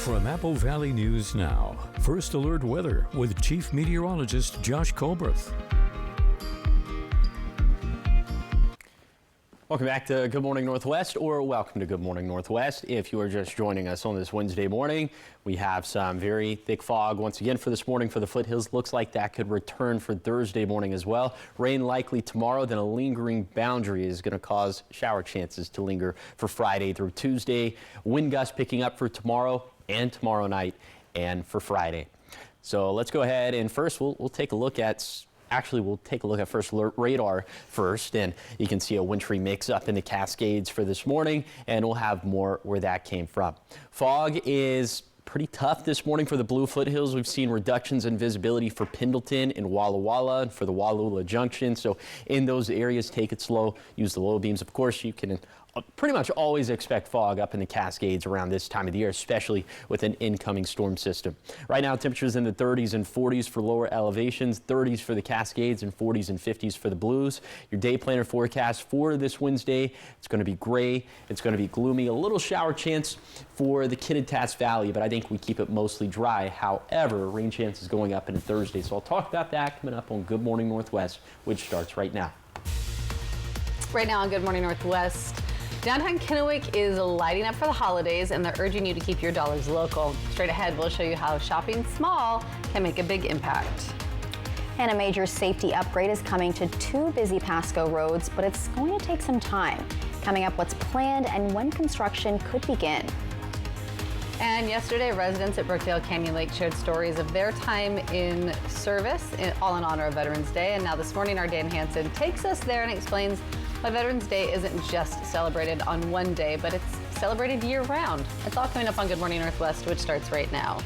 From Apple Valley News Now, First Alert Weather with Chief Meteorologist Josh Colbreth. Welcome back to Good Morning Northwest, or welcome to Good Morning Northwest. If you are just joining us on this Wednesday morning, we have some very thick fog once again for this morning for the foothills. Looks like that could return for Thursday morning as well. Rain likely tomorrow, then a lingering boundary is going to cause shower chances to linger for Friday through Tuesday. Wind gusts picking up for tomorrow and tomorrow night and for Friday. So let's go ahead and first we'll take a look at we'll take a look at First Alert radar first, and you can see a wintry mix up in the Cascades for this morning, and we'll have more where that came from. Fog is pretty tough this morning for the Blue Foothills. We've seen reductions in visibility for Pendleton and Walla Walla and for the Wallula Junction. So in those areas, take it slow, use the low beams. Of course, you can pretty much always expect fog up in the Cascades around this time of the year, especially with an incoming storm system. Right now, temperatures in the 30s and 40s for lower elevations, 30s for the Cascades and 40s and 50s for the Blues. Your day planner forecast for this Wednesday, it's going to be gray, it's going to be gloomy, a little shower chance for the Kittitas Valley, but I think we keep it mostly dry. However, rain chances going up into Thursday. So I'll talk about that coming up on Good Morning Northwest, which starts right now. Right now on Good Morning Northwest, downtown Kennewick is lighting up for the holidays, and they're urging you to keep your dollars local. Straight ahead, we'll show you how shopping small can make a big impact. And a major safety upgrade is coming to two busy Pasco roads, but it's going to take some time. Coming up, what's planned and when construction could begin. And yesterday, residents at Brookdale Canyon Lake shared stories of their time in service, all in honor of Veterans Day. And now this morning, our Dan Hansen takes us there and explains why Veterans Day isn't just celebrated on one day, but it's celebrated year-round. It's all coming up on Good Morning Northwest, which starts right now.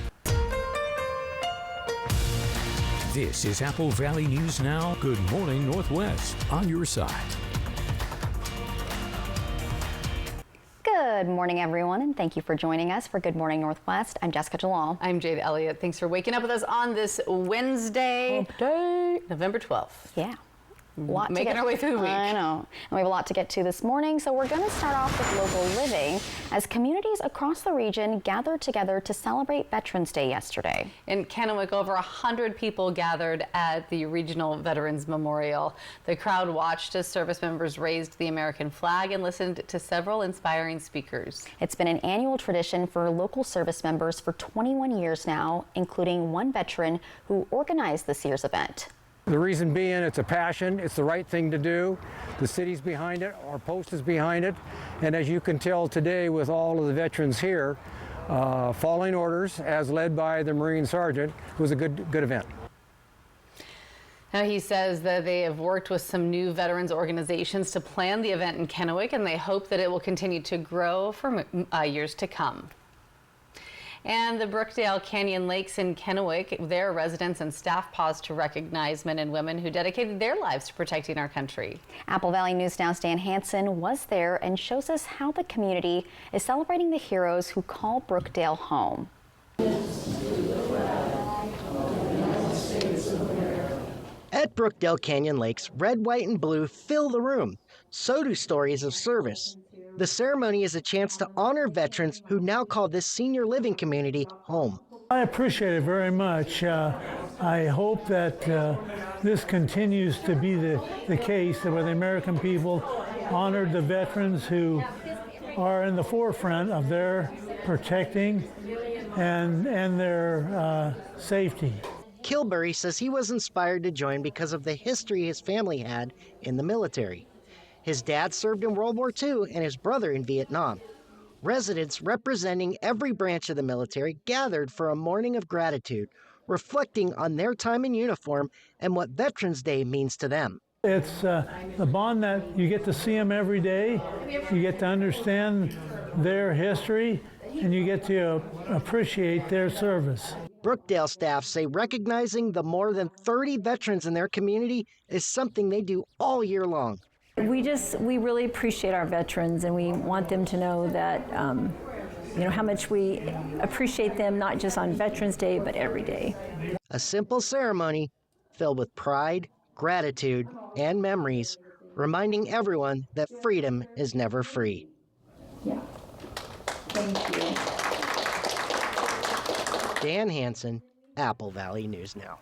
This is Apple Valley News Now. Good Morning Northwest, on your side. Good morning, everyone, and thank you for joining us for Good Morning Northwest. I'm Jessica Jalal. I'm Jade Elliott. Thanks for waking up with us on this Wednesday, November 12th. Yeah. Making our way through the week. I know. And we have a lot to get to this morning, so we're going to start off with local living as communities across the region gathered together to celebrate Veterans Day yesterday. In Kennewick, over 100 people gathered at the Regional Veterans Memorial. The crowd watched as service members raised the American flag and listened to several inspiring speakers. It's been an annual tradition for local service members for 21 years now, including one veteran who organized this year's event. The reason being, it's a passion, it's the right thing to do. The city's behind it, our post is behind it, and as you can tell today with all of the veterans here, following orders as led by the Marine Sergeant, was a good event. Now, he says that they have worked with some new veterans organizations to plan the event in Kennewick, and they hope that it will continue to grow for years to come. And the Brookdale Canyon Lakes in Kennewick, their residents and staff paused to recognize men and women who dedicated their lives to protecting our country. Apple Valley News Now's Dan Hansen was there and shows us how the community is celebrating the heroes who call Brookdale home. At Brookdale Canyon Lakes, red, white, and blue fill the room. So do stories of service. The ceremony is a chance to honor veterans who now call this senior living community home. I appreciate it very much. I hope that this continues to be the case, that where the American people honored the veterans who are in the forefront of their protecting and their safety. Kilbury says he was inspired to join because of the history his family had in the military. His dad served in World War II and his brother in Vietnam. Residents representing every branch of the military gathered for a morning of gratitude, reflecting on their time in uniform and what Veterans Day means to them. It's the bond that you get to see them every day, you get to understand their history, and you get to appreciate their service. Brookdale staff say recognizing the more than 30 veterans in their community is something they do all year long. We really appreciate our veterans, and we want them to know that how much we appreciate them, not just on Veterans Day, but every day. A simple ceremony filled with pride, gratitude, and memories, reminding everyone that freedom is never free. Yeah. Thank you. Dan Hansen, Apple Valley News Now.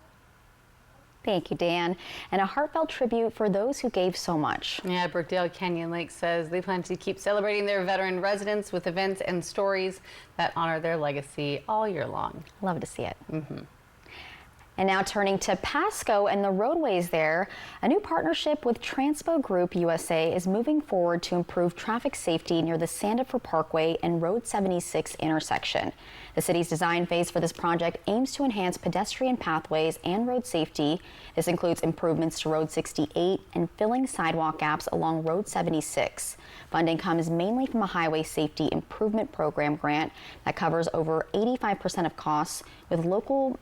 Thank you, Dan. And a heartfelt tribute for those who gave so much. Yeah, Brookdale Canyon Lake says they plan to keep celebrating their veteran residents with events and stories that honor their legacy all year long. Love to see it. And now turning to Pasco and the roadways there, a new partnership with Transpo Group USA is moving forward to improve traffic safety near the Sandifer Parkway and Road 76 intersection. The city's design phase for this project aims to enhance pedestrian pathways and road safety. This includes improvements to Road 68 and filling sidewalk gaps along Road 76. Funding comes mainly from a Highway Safety Improvement Program grant that covers over 85% of costs, with local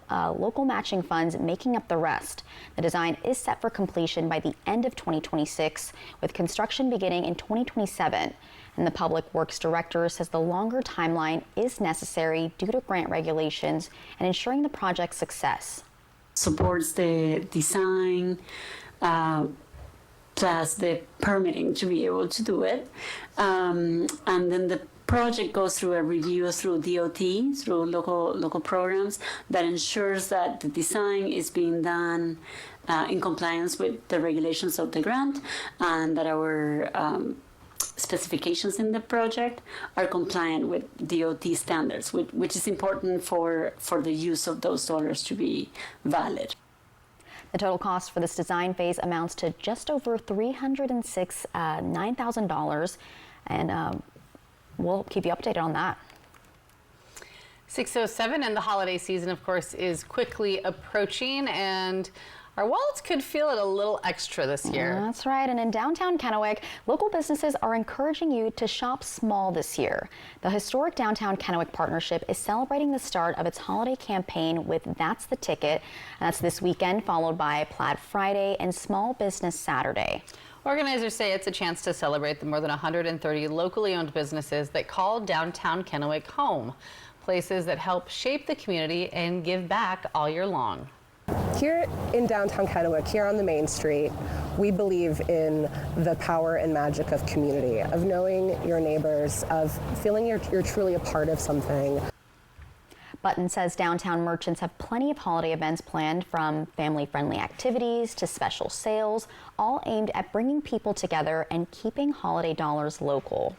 matching funds making up the rest. The design is set for completion by the end of 2026, with construction beginning in 2027. And the Public Works Director says the longer timeline is necessary due to grant regulations and ensuring the project's success. Supports the design, plus the permitting to be able to do it. And then the project goes through a review through DOT, through local programs that ensures that the design is being done in compliance with the regulations of the grant, and that our specifications in the project are compliant with DOT standards, which is important for the use of those dollars to be valid. The total cost for this design phase amounts to just over $9,000, and we'll keep you updated on that. 6:07, and the holiday season, of course, is quickly approaching, and our wallets could feel it a little extra this year. That's right. And in downtown Kennewick, local businesses are encouraging you to shop small this year. The historic Downtown Kennewick Partnership is celebrating the start of its holiday campaign with That's the Ticket. And that's this weekend, followed by Plaid Friday and Small Business Saturday. Organizers say it's a chance to celebrate the more than 130 locally owned businesses that call downtown Kennewick home, places that help shape the community and give back all year long. Here in downtown Kennewick, here on the main street, we believe in the power and magic of community, of knowing your neighbors, of feeling you're truly a part of something. Button says downtown merchants have plenty of holiday events planned, from family-friendly activities to special sales, all aimed at bringing people together and keeping holiday dollars local.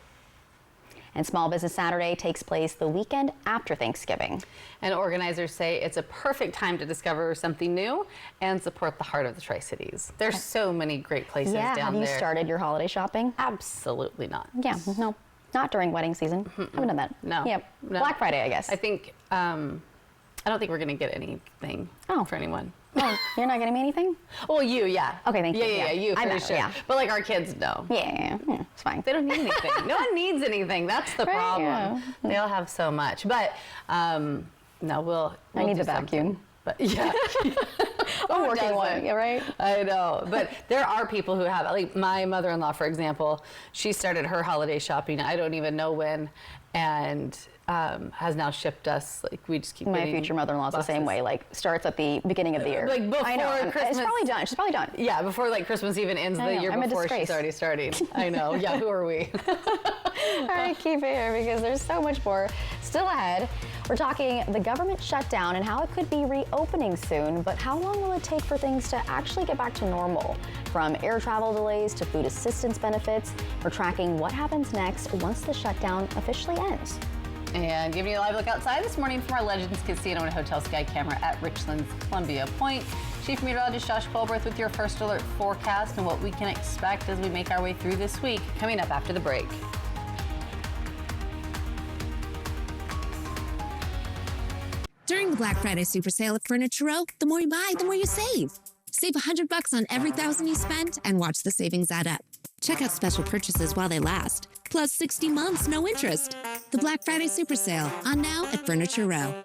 And Small Business Saturday takes place the weekend after Thanksgiving. And organizers say it's a perfect time to discover something new and support the heart of the Tri-Cities. There's so many great places down there. Have you started your holiday shopping? Absolutely not. Yeah, no, not during wedding season. Haven't done that. No. Yeah, No. Black Friday, I guess. I think, I don't think we're going to get anything for anyone. Oh, you're not getting me anything? Well, you, yeah. Okay, thank you. Yeah, you I for know, sure. yeah. But like our kids, no. Yeah, it's fine. They don't need anything. No one needs anything. That's the Right, problem. yeah. They all have so much. But no, we'll I need do the vacuum. something. But yeah. A working one, yeah, right? I know. But there are people who have, like my mother-in-law, for example, she started her holiday shopping, I don't even know when, and has now shipped us, like we just keep My getting future mother-in-law's the same boxes. way, like starts at the beginning of the year. Like before I know. Christmas. It's probably done. She's probably done. Yeah, before like Christmas even ends I the know. year I'm a before disgrace. she's already starting. I know. Yeah, who are we? All right, keep it here because there's so much more still ahead. We're talking the government shutdown and how it could be reopening soon, but how long will it take for things to actually get back to normal? From air travel delays to food assistance benefits, we're tracking what happens next once the shutdown officially ends. And giving you a live look outside this morning from our Legends Casino and Hotel Sky camera at Richland's Columbia Point. Chief Meteorologist Josh Colberth with your first alert forecast and what we can expect as we make our way through this week, coming up after the break. During the Black Friday Super Sale at Furniture Row, the more you buy, the more you save. Save $100 on every $1,000 you spend and watch the savings add up. Check out special purchases while they last. Plus 60 months, no interest. The Black Friday Super Sale, on now at Furniture Row.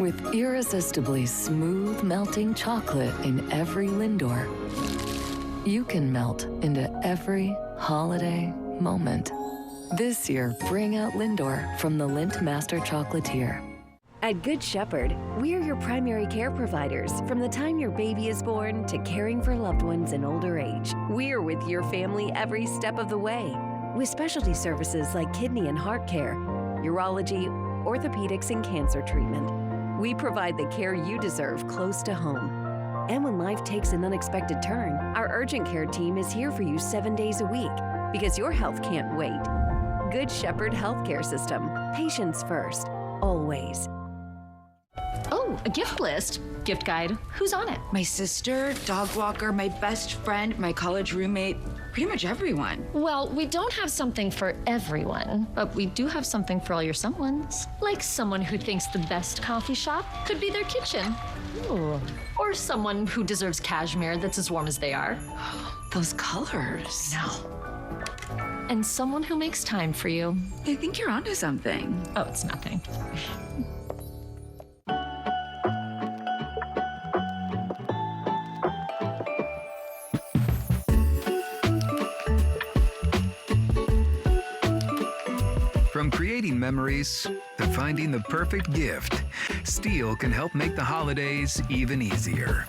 With irresistibly smooth melting chocolate in every Lindor, you can melt into every holiday moment. This year, bring out Lindor from the Lindt Master Chocolatier. At Good Shepherd, we're your primary care providers from the time your baby is born to caring for loved ones in older age. We're with your family every step of the way, with specialty services like kidney and heart care, urology, orthopedics, and cancer treatment. We provide the care you deserve close to home. And when life takes an unexpected turn, our urgent care team is here for you 7 days a week because your health can't wait. Good Shepherd Healthcare System. Patients first, always. Oh, a gift list. Gift guide. Who's on it? My sister, dog walker, my best friend, my college roommate, pretty much everyone. Well, we don't have something for everyone, but we do have something for all your someones. Like someone who thinks the best coffee shop could be their kitchen. Ooh. Or someone who deserves cashmere that's as warm as they are. Those colors. No. And someone who makes time for you. I think you're onto something. Oh, it's nothing. From creating memories to finding the perfect gift, Steel can help make the holidays even easier.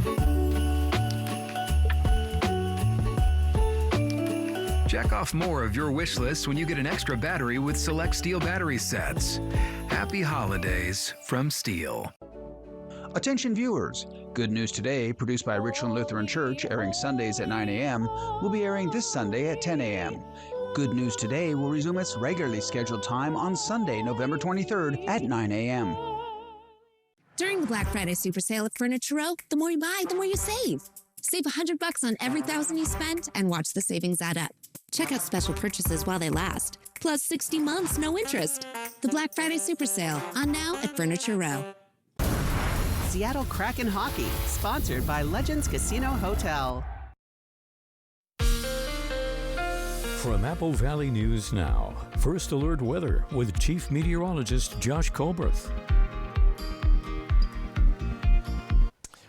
Check off more of your wish list when you get an extra battery with select Steel battery sets. Happy holidays from Steel. Attention viewers, Good News Today, produced by Richland Lutheran Church, airing Sundays at 9 a.m., will be airing this Sunday at 10 a.m. Good News Today will resume its regularly scheduled time on Sunday, November 23rd at 9 a.m. During the Black Friday Super Sale at Furniture Row, the more you buy, the more you save. Save $100 on every $1,000 you spend and watch the savings add up. Check out special purchases while they last. Plus 60 months, no interest. The Black Friday Super Sale, on now at Furniture Row. Seattle Kraken Hockey, sponsored by Legends Casino Hotel. From Apple Valley News Now, First Alert Weather with Chief Meteorologist Josh Colberth.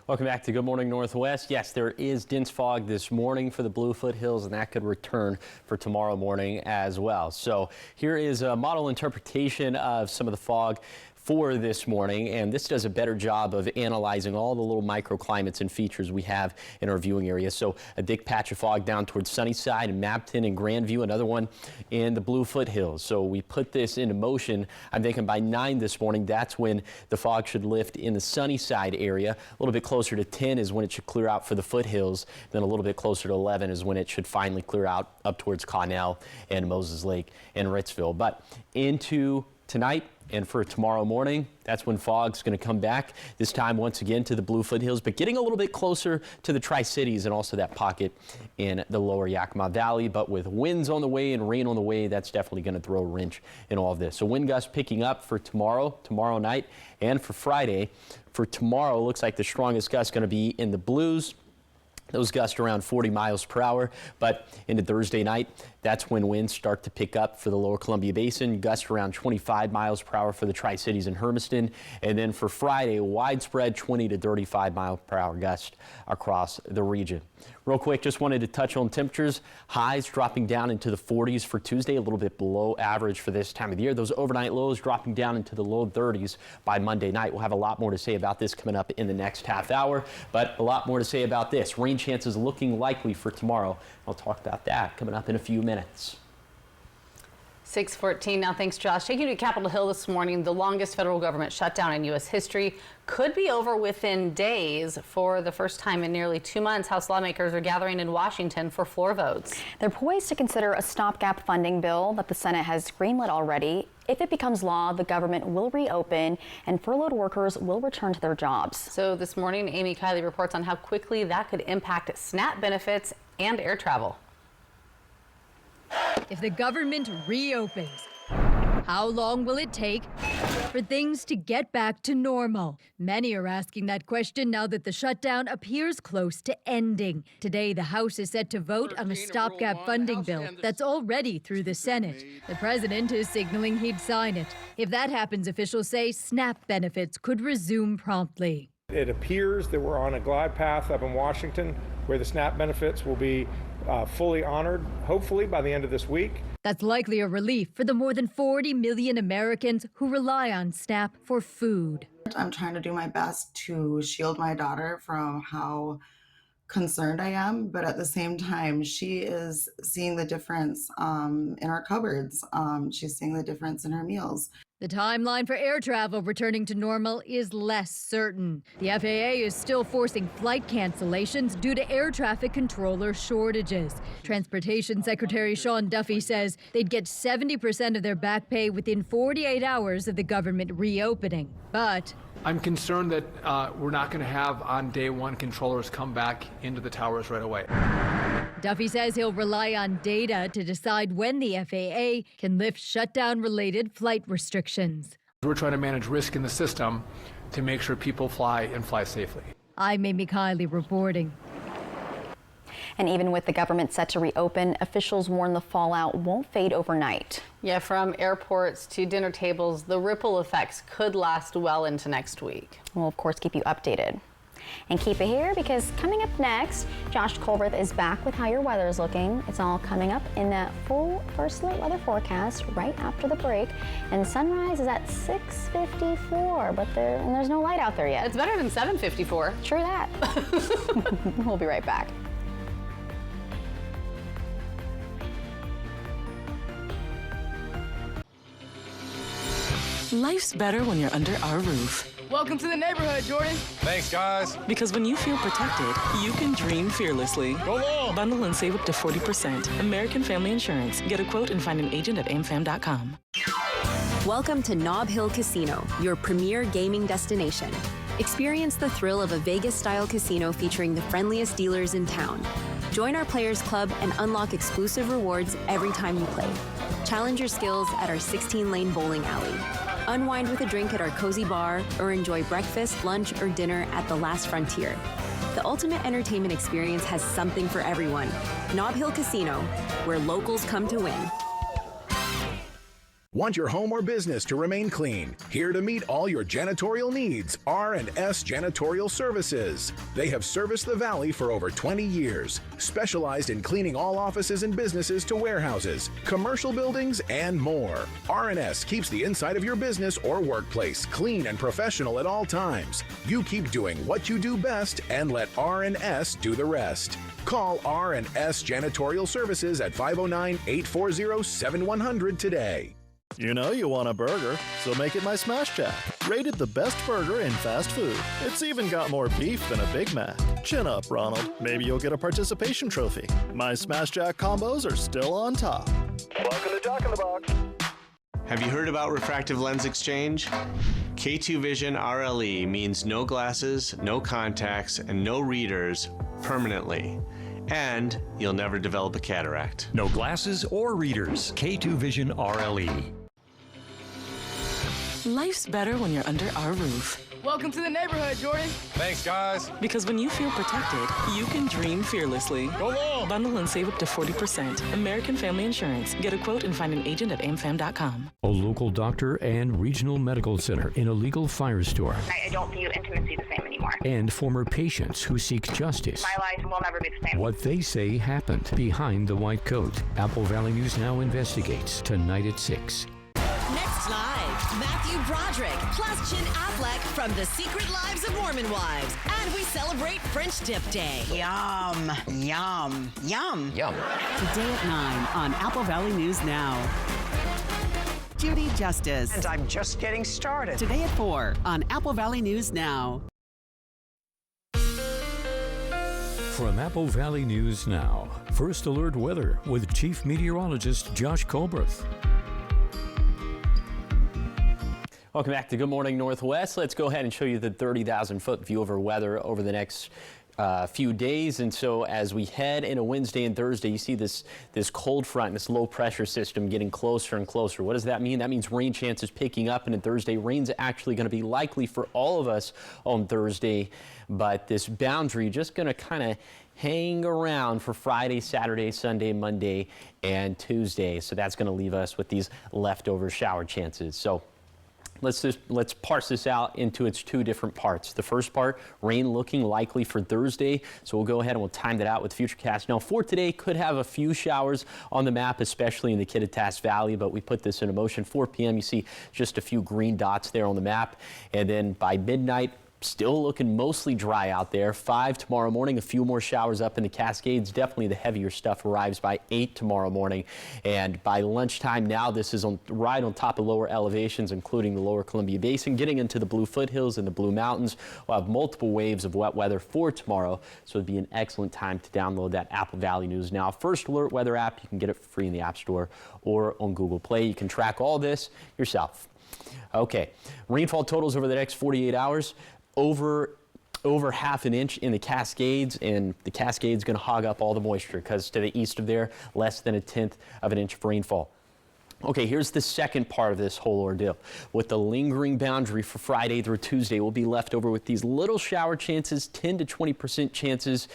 Welcome back to Good Morning Northwest. Yes, there is dense fog this morning for the Blue Foothills, and that could return for tomorrow morning as well. So here is a model interpretation of some of the fog for this morning, and this does a better job of analyzing all the little microclimates and features we have in our viewing area. So a thick patch of fog down towards Sunnyside and Mapton and Grandview, another one in the Blue Foothills. So we put this into motion. I'm thinking by 9 this morning, that's when the fog should lift in the Sunnyside area. A little bit closer to 10 is when it should clear out for the foothills. Then a little bit closer to 11 is when it should finally clear out up towards Connell and Moses Lake and Ritzville. But into tonight and for tomorrow morning, that's when fog's going to come back, this time once again to the Blue Foothills, but getting a little bit closer to the Tri-Cities and also that pocket in the lower Yakima Valley. But with winds on the way and rain on the way, that's definitely going to throw a wrench in all of this. So wind gusts picking up for tomorrow night, and for Friday. For tomorrow, it looks like the strongest gust going to be in the Blues. Those gusts around 40 miles per hour, but into Thursday night, that's when winds start to pick up for the lower Columbia Basin. Gusts around 25 miles per hour for the Tri-Cities and Hermiston. And then for Friday, widespread 20 to 35 mile per hour gusts across the region. Real quick, just wanted to touch on temperatures. Highs dropping down into the 40s for Tuesday, a little bit below average for this time of the year. Those overnight lows dropping down into the low 30s by Monday night. We'll have a lot more to say about this coming up in the next half hour, but a lot more to say about this. Rain chances looking likely for tomorrow. I'll talk about that coming up in a few minutes. 6:14 now. Thanks, Josh. Taking you to Capitol Hill this morning, the longest federal government shutdown in U.S. history could be over within days. For the first time in nearly 2 months, House lawmakers are gathering in Washington for floor votes. They're poised to consider a stopgap funding bill that the Senate has greenlit already. If it becomes law, the government will reopen and furloughed workers will return to their jobs. So this morning, Amy Kiley reports on how quickly that could impact SNAP benefits and air travel. If the government reopens, how long will it take for things to get back to normal? Many are asking that question now that the shutdown appears close to ending. Today, the House is set to vote on a stopgap funding bill that's already through the Senate. The president is signaling he'd sign it. If that happens, officials say SNAP benefits could resume promptly. It appears that we're on a glide path up in Washington where the SNAP benefits will be fully honored, hopefully by the end of this week. That's likely a relief for the more than 40 million Americans who rely on SNAP for food. I'm trying to do my best to shield my daughter from how concerned I am, but at the same time, she is seeing the difference in our cupboards. She's seeing the difference in her meals. The timeline for air travel returning to normal is less certain. The FAA is still forcing flight cancellations due to air traffic controller shortages. Transportation Secretary Sean Duffy says they'd get 70% of their back pay within 48 hours of the government reopening. But I'm concerned that we're not going to have on day one controllers come back into the towers right away. Duffy says he'll rely on data to decide when the FAA can lift shutdown-related flight restrictions. We're trying to manage risk in the system to make sure people fly and fly safely. I'm Amy Kiley reporting. And even with the government set to reopen, officials warn the fallout won't fade overnight. Yeah, from airports to dinner tables, the ripple effects could last well into next week. We'll, of course, keep you updated. And keep it here, because coming up next, Josh Colbert is back with how your weather is looking. It's all coming up in that full First Alert weather forecast right after the break. And sunrise is at 6:54, but there's no light out there yet. It's better than 7:54. True that. We'll be right back. Life's better when you're under our roof. Welcome to the neighborhood, Jordan. Thanks, guys. Because when you feel protected, you can dream fearlessly. Go long. Bundle and save up to 40%. American Family Insurance. Get a quote and find an agent at amfam.com. Welcome to Nob Hill Casino, your premier gaming destination. Experience the thrill of a Vegas-style casino featuring the friendliest dealers in town. Join our Players Club and unlock exclusive rewards every time you play. Challenge your skills at our 16-lane bowling alley. Unwind with a drink at our cozy bar, or enjoy breakfast, lunch, or dinner at the Last Frontier. The ultimate entertainment experience has something for everyone. Nob Hill Casino, where locals come to win. Want your home or business to remain clean? Here to meet all your janitorial needs, R&S Janitorial Services. They have serviced the Valley for over 20 years, specialized in cleaning all offices and businesses to warehouses, commercial buildings, and more. R&S keeps the inside of your business or workplace clean and professional at all times. You keep doing what you do best and let R&S do the rest. Call R&S Janitorial Services at 509-840-7100 today. You know you want a burger, so make it my Smash Jack. Rated the best burger in fast food. It's even got more beef than a Big Mac. Chin up, Ronald. Maybe you'll get a participation trophy. My Smash Jack combos are still on top. Welcome to Jack in the Box. Have you heard about refractive lens exchange? K2 Vision RLE means no glasses, no contacts, and no readers permanently. And you'll never develop a cataract. No glasses or readers. K2 Vision RLE. Life's better when you're under our roof. Welcome to the neighborhood, Jordan. Thanks, guys. Because when you feel protected, you can dream fearlessly. Go long. Bundle and save up to 40%. American Family Insurance. Get a quote and find an agent at amfam.com. A local doctor and regional medical center in a legal fire store. I don't view intimacy the same anymore. And former patients who seek justice. My life will never be the same. What they say happened behind the white coat. Apple Valley News Now investigates tonight at 6. Next live, Matthew Broderick plus Chin Affleck from The Secret Lives of Mormon Wives. And we celebrate French Dip Day. Yum, yum, yum. Yum. Today at 9 on Apple Valley News Now. Judy Justice. And I'm just getting started. Today at 4 on Apple Valley News Now. From Apple Valley News Now, First Alert Weather with Chief Meteorologist Josh Colbert. Welcome back to Good Morning Northwest. Let's go ahead and show you the 30,000-foot view of our weather over the next few days. And so as we head into Wednesday and Thursday, you see this cold front, this low pressure system getting closer and closer. What does that mean? That means rain chances picking up, and on Thursday, rain's actually going to be likely for all of us on Thursday. But this boundary just going to kind of hang around for Friday, Saturday, Sunday, Monday, and Tuesday. So that's going to leave us with these leftover shower chances. So let's parse this out into its two different parts. The first part, rain looking likely for Thursday. So we'll go ahead and we'll time that out with Futurecast. Now for today, could have a few showers on the map, especially in the Kittitas Valley, but we put this into motion. 4 p.m. you see just a few green dots there on the map. And then by midnight, still looking mostly dry out there. 5 tomorrow morning, a few more showers up in the Cascades. Definitely the heavier stuff arrives by 8 tomorrow morning. And by lunchtime now, this is right on top of lower elevations, including the lower Columbia Basin, getting into the Blue Foothills and the Blue Mountains. We'll have multiple waves of wet weather for tomorrow, so it'd be an excellent time to download that Apple Valley News Now First Alert weather app. You can get it for free in the App Store or on Google Play. You can track all this yourself. Okay, rainfall totals over the next 48 hours, over half an inch in the Cascades, and the Cascades going to hog up all the moisture because to the east of there, less than 1/10 of an inch of rainfall. Okay, here's the second part of this whole ordeal. With the lingering boundary for Friday through Tuesday, we'll be left over with these little shower chances, 10 to 20% chances.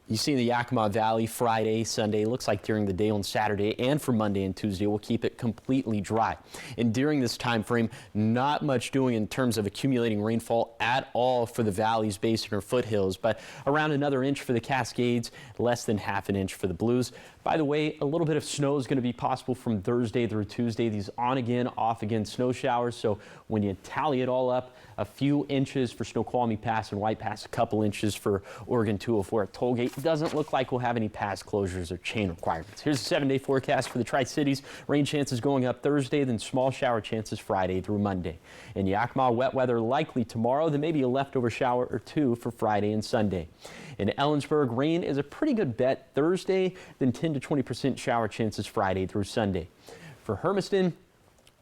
You see in the Yakima Valley Friday, Sunday, looks like during the day on Saturday, and for Monday and Tuesday, we'll keep it completely dry. And during this time frame, not much doing in terms of accumulating rainfall at all for the valleys, basin, or foothills, but around another inch for the Cascades, less than half an inch for the Blues. By the way, a little bit of snow is going to be possible from Thursday through Tuesday. These on again, off again snow showers. So when you tally it all up, a few inches for Snoqualmie Pass and White Pass, a couple inches for Oregon 204 at Tollgate. It doesn't look like we'll have any pass closures or chain requirements. Here's the 7-day forecast for the Tri-Cities. Rain chances going up Thursday, then small shower chances Friday through Monday. In Yakima, wet weather likely tomorrow, then maybe a leftover shower or two for Friday and Sunday. In Ellensburg, rain is a pretty good bet Thursday, then 10 to 20% shower chances Friday through Sunday. For Hermiston,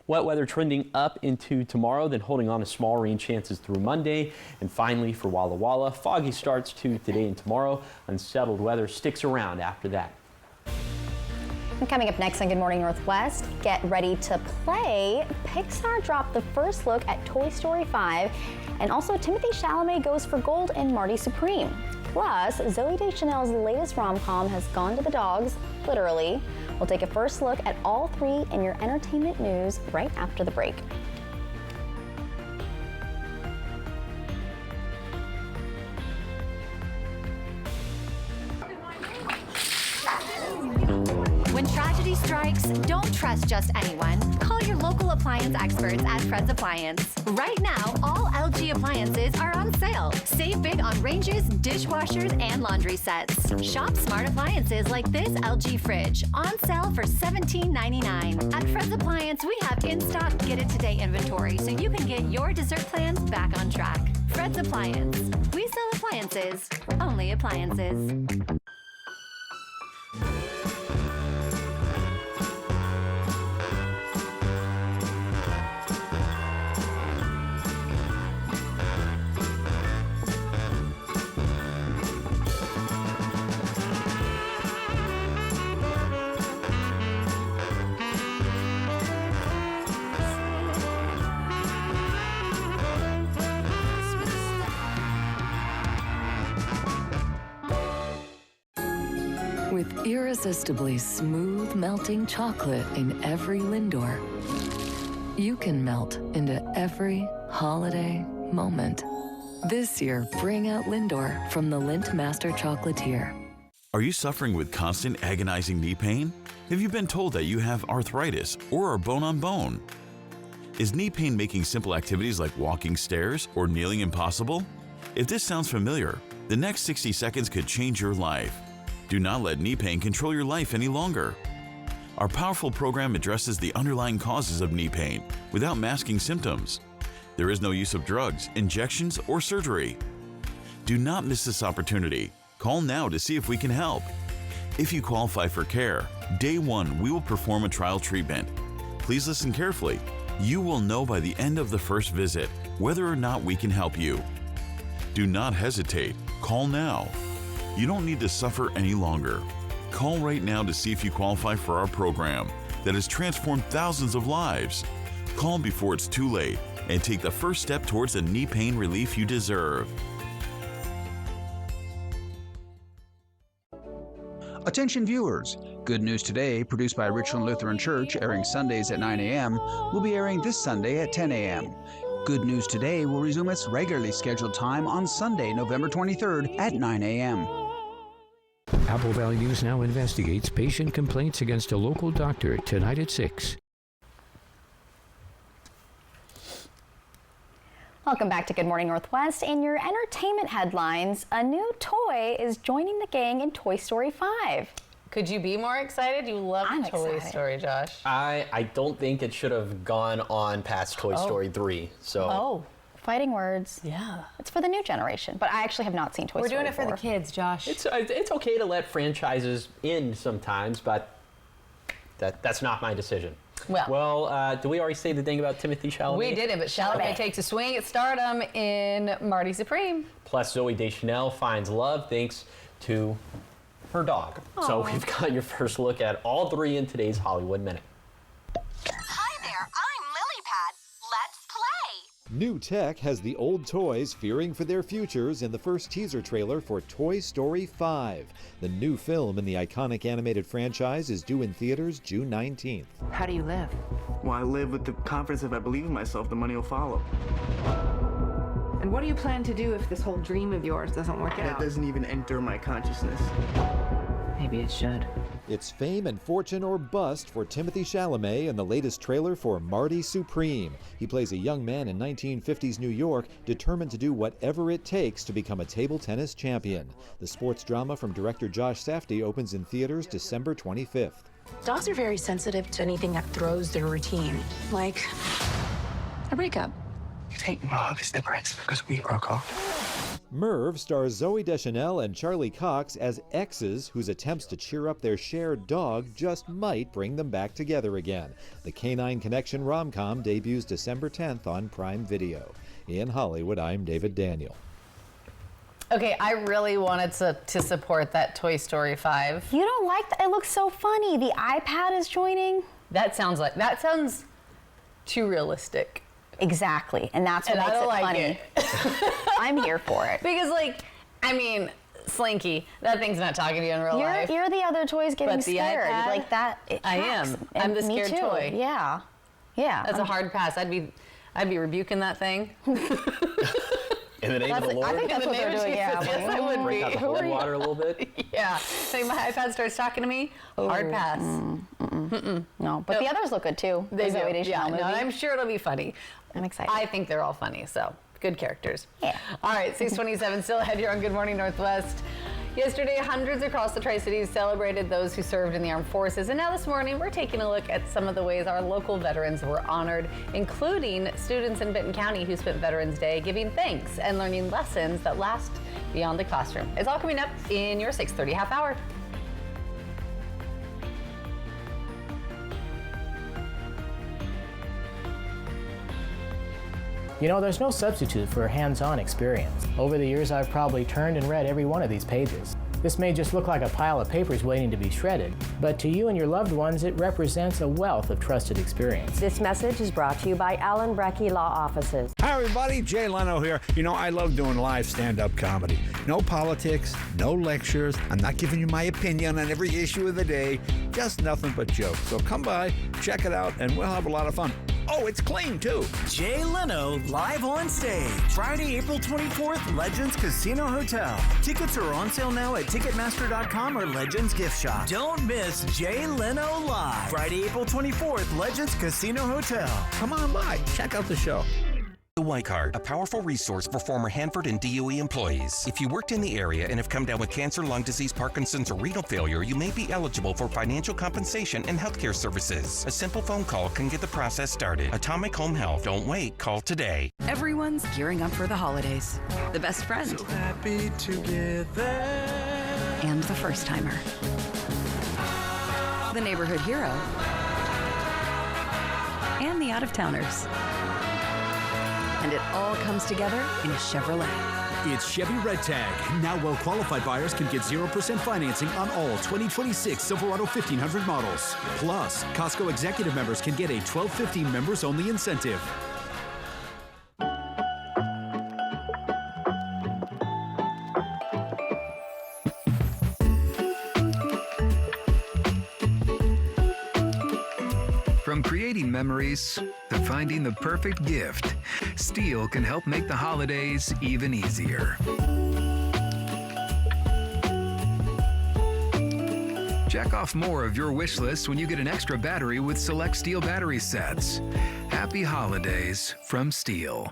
wet weather trending up into tomorrow, then holding on to small rain chances through Monday. And finally, for Walla Walla, foggy starts to today and tomorrow. Unsettled weather sticks around after that. And coming up next on Good Morning Northwest, get ready to play. Pixar dropped the first look at Toy Story 5, and also Timothée Chalamet goes for gold in Marty Supreme. Plus, Zooey Deschanel's latest rom-com has gone to the dogs, literally. We'll take a first look at all three in your entertainment news right after the break. When tragedy strikes, don't trust just anyone. Call your local appliance experts at Fred's Appliance. Right now, all LG appliances are on sale. Save big on ranges, dishwashers, and laundry sets. Shop smart appliances like this LG fridge, on sale for $17.99. At Fred's Appliance, we have in-stock get-it-today inventory so you can get your dessert plans back on track. Fred's Appliance. We sell appliances, only appliances. With irresistibly smooth melting chocolate in every Lindor, you can melt into every holiday moment. This year, bring out Lindor from the Lindt Master Chocolatier. Are you suffering with constant agonizing knee pain? Have you been told that you have arthritis or are bone on bone? Is knee pain making simple activities like walking stairs or kneeling impossible? If this sounds familiar, the next 60 seconds could change your life. Do not let knee pain control your life any longer. Our powerful program addresses the underlying causes of knee pain without masking symptoms. There is no use of drugs, injections, or surgery. Do not miss this opportunity. Call now to see if we can help. If you qualify for care, day one we will perform a trial treatment. Please listen carefully. You will know by the end of the first visit whether or not we can help you. Do not hesitate. Call now. You don't need to suffer any longer. Call right now to see if you qualify for our program that has transformed thousands of lives. Call before it's too late and take the first step towards the knee pain relief you deserve. Attention viewers, Good News Today, produced by Richland Lutheran Church, airing Sundays at 9 a.m., will be airing this Sunday at 10 a.m. Good News Today will resume its regularly scheduled time on Sunday, November 23rd at 9 a.m. Apple Valley News Now investigates patient complaints against a local doctor tonight at 6. Welcome back to Good Morning Northwest. In your entertainment headlines, a new toy is joining the gang in Toy Story 5. Could you be more excited? You love Toy Story, Josh. I don't think it should have gone on past Toy Story 3. So. Fighting words. Yeah. It's for the new generation, but I actually have not seen Toy Story 4. We're doing it for the kids, Josh. It's okay to let franchises in sometimes, but that's not my decision. Well, did we already say the thing about Timothée Chalamet? We did it, but Chalamet takes a swing at stardom in Marty Supreme. Plus, Zooey Deschanel finds love thanks to her dog. Aww. So we've got your first look at all three in today's Hollywood Minute. Hi there, I'm LilyPad. Let's play. New tech has the old toys fearing for their futures in the first teaser trailer for Toy Story 5. The new film in the iconic animated franchise is due in theaters June 19th. How do you live? Well, I live with the confidence if I believe in myself, the money will follow. And what do you plan to do if this whole dream of yours doesn't work out? That doesn't even enter my consciousness. Maybe it should. It's fame and fortune or bust for Timothée Chalamet in the latest trailer for Marty Supreme. He plays a young man in 1950s New York determined to do whatever it takes to become a table tennis champion. The sports drama from director Josh Safdie opens in theaters December 25th. Dogs are very sensitive to anything that throws their routine, like a breakup. You think love is different because we broke off? Merv stars Zooey Deschanel and Charlie Cox as exes whose attempts to cheer up their shared dog just might bring them back together again. The Canine Connection rom-com debuts December 10th on Prime Video. In Hollywood, I'm David Daniel. Okay, I really wanted to support that Toy Story 5. You don't like that? It looks so funny. The iPad is joining. That sounds too realistic. Exactly, and that's what makes it funny. I'm here for it. Because, Slinky, that thing's not talking to you in real life. You're the other toys getting scared. iPad, like that. I am. I'm the scared toy. Yeah. That's a hard pass. I'd be rebuking that thing. In the name of the Lord? I think that's what they're doing, yeah. Yes, I would break out the holy water a little bit? Yeah. So my iPad starts talking to me, hard pass. No, but the others look good too. They do. Yeah, no, I'm sure it'll be funny. I'm excited. I think they're all funny, so good characters. Yeah. All right, 6:27, still ahead here on Good Morning Northwest. Yesterday, hundreds across the Tri-Cities celebrated those who served in the armed forces. And now this morning, we're taking a look at some of the ways our local veterans were honored, including students in Benton County who spent Veterans Day giving thanks and learning lessons that last beyond the classroom. It's all coming up in your 6:30 half hour. You know, there's no substitute for hands-on experience. Over the years, I've probably turned and read every one of these pages. This may just look like a pile of papers waiting to be shredded, but to you and your loved ones, it represents a wealth of trusted experience. This message is brought to you by Allen Brecky Law Offices. Hi, everybody. Jay Leno here. You know, I love doing live stand-up comedy. No politics, no lectures. I'm not giving you my opinion on every issue of the day. Just nothing but jokes. So come by, check it out, and we'll have a lot of fun. Oh, it's clean, too. Jay Leno live on stage. Friday, April 24th, Legends Casino Hotel. Tickets are on sale now at Ticketmaster.com or Legends Gift Shop. Don't miss Jay Leno live. Friday, April 24th, Legends Casino Hotel. Come on by. Check out the show. The Y-Card, a powerful resource for former Hanford and DOE employees. If you worked in the area and have come down with cancer, lung disease, Parkinson's, or renal failure, you may be eligible for financial compensation and healthcare services. A simple phone call can get the process started. Atomic Home Health. Don't wait. Call today. Everyone's gearing up for the holidays. The best friend. So happy together. And the first timer. The neighborhood hero. And the out-of-towners. And it all comes together in a Chevrolet. It's Chevy Red Tag. Now well-qualified buyers can get 0% financing on all 2026 Silverado 1500 models. Plus, Costco Executive members can get a $12.50 members-only incentive. From creating memories to finding the perfect gift, Steel can help make the holidays even easier. Check off more of your wish list when you get an extra battery with select Steel battery sets. Happy holidays from Steel.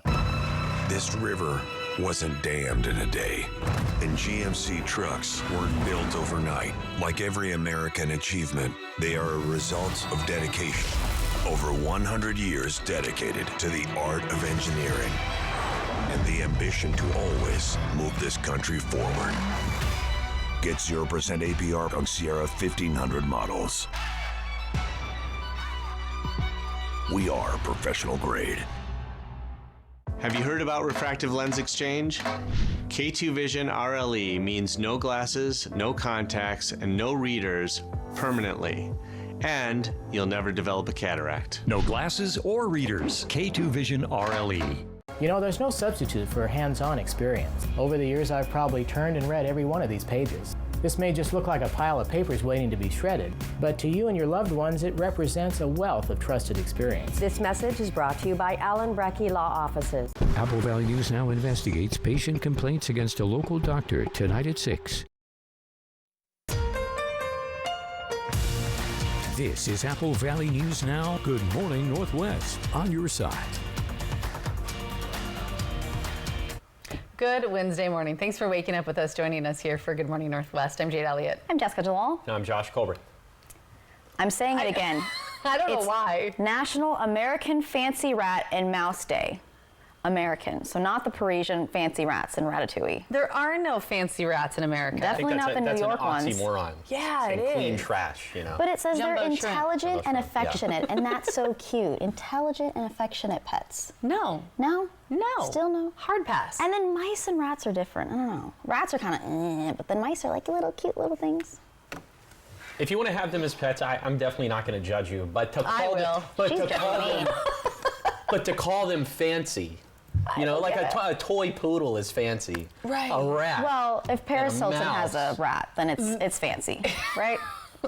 This river wasn't dammed in a day, and GMC trucks weren't built overnight. Like every American achievement, they are a result of dedication. Over 100 years dedicated to the art of engineering and the ambition to always move this country forward. Get 0% APR on Sierra 1500 models. We are professional grade. Have you heard about refractive lens exchange? K2 Vision RLE means no glasses, no contacts, and no readers permanently. And you'll never develop a cataract. No glasses or readers. K2 Vision RLE. You know, there's no substitute for hands-on experience. Over the years, I've probably turned and read every one of these pages. This may just look like a pile of papers waiting to be shredded, but to you and your loved ones, it represents a wealth of trusted experience. This message is brought to you by Allen Brecky Law Offices. Apple Valley News Now investigates patient complaints against a local doctor tonight at 6. This is Apple Valley News Now. Good morning, Northwest, on your side. Good Wednesday morning. Thanks for waking up with us, joining us here for Good Morning Northwest. I'm Jade Elliott. I'm Jessica DeWall. And I'm Josh Colbert. I'm saying it again. I don't know why. National American Fancy Rat and Mouse Day. American, so not the Parisian fancy rats in Ratatouille. There are no fancy rats in America. Definitely not the New York ones. That's an oxymoron. Yeah, it is. Clean is. trash, you know. But it says Jumbo they're shrimp. intelligent and affectionate, Yeah. and that's so cute. Intelligent and affectionate pets. No. No? No. Still no? Hard pass. And then mice and rats are different. I don't know. Rats are kind of, but then mice are like little cute little things. If you want to have them as pets, I'm definitely not going to judge you. But to call them, but to call them fancy. You know, like a toy poodle is fancy. Right. A rat. Well, if Paris and a Hilton has a mouse. rat, then it's fancy, right?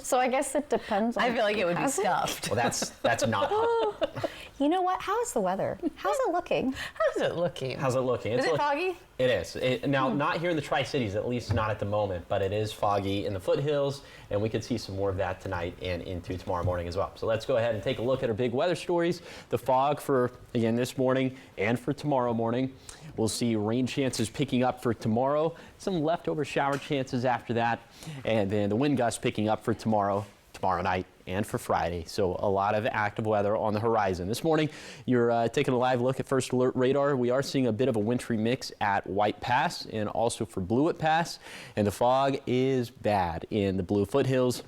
So I guess it depends on I feel like it would be has stuffed. Well, that's not hot. You know what? How is the weather? How's it looking? How's it looking? How's it looking? Is it foggy? It is. Now, not here in the Tri-Cities, at least not at the moment, but it is foggy in the foothills, and we could see some more of that tonight and into tomorrow morning as well. So let's go ahead and take a look at our big weather stories. The fog for, again, this morning and for tomorrow morning. We'll see rain chances picking up for tomorrow, some leftover shower chances after that, and then the wind gusts picking up for tomorrow night, and for Friday. So a lot of active weather on the horizon. This morning, you're taking a live look at First Alert Radar. We are seeing a bit of a wintry mix at White Pass and also for Blewett Pass, and the fog is bad in the Blue Foothills.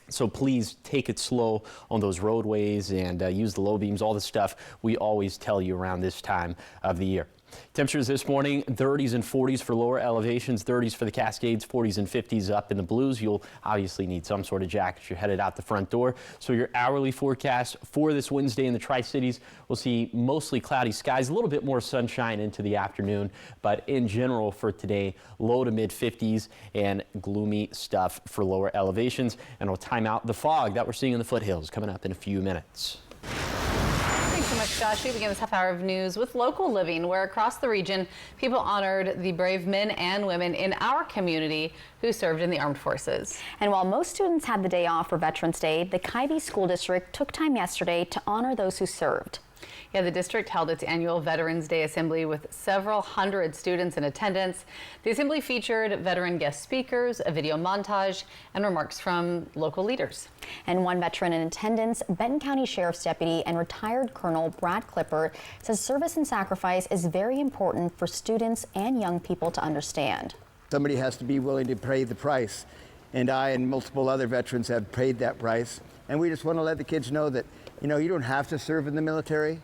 So please take it slow on those roadways and use the low beams, all the stuff we always tell you around this time of the year. Temperatures this morning, 30s and 40s for lower elevations, 30s for the Cascades, 40s and 50s up in the Blues. You'll obviously need some sort of jacket as you're headed out the front door. So your hourly forecast for this Wednesday in the Tri-Cities, we'll see mostly cloudy skies, a little bit more sunshine into the afternoon, but in general for today, low to mid 50s and gloomy stuff for lower elevations. And we'll time out the fog that we're seeing in the foothills coming up in a few minutes. Thanks so much, Josh. We begin this half hour of news with local living, where across the region, people honored the brave men and women in our community who served in the armed forces. And while most students had the day off for Veterans Day, the Kybe School District took time yesterday to honor those who served. Yeah, the district held its annual Veterans Day Assembly with several hundred students in attendance. The assembly featured veteran guest speakers, a video montage, and remarks from local leaders. And one veteran in attendance, Benton County Sheriff's Deputy and retired Colonel Brad Clipper, says service and sacrifice is very important for students and young people to understand. Somebody has to be willing to pay the price, and I and multiple other veterans have paid that price. And we just want to let the kids know that, you know, you don't have to serve in the military,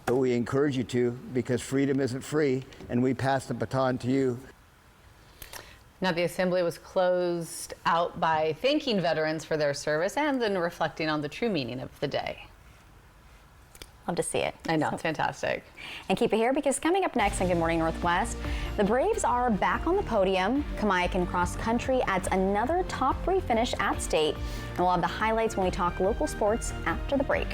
but we encourage you to, because freedom isn't free, and we pass the baton to you. Now, the assembly was closed out by thanking veterans for their service and then reflecting on the true meaning of the day. Love to see it. I know, it's fantastic. And keep it here, because coming up next on Good Morning Northwest, the Braves are back on the podium. Kamiakin Cross Country adds another top 3 finish at state. And we'll have the highlights when we talk local sports after the break.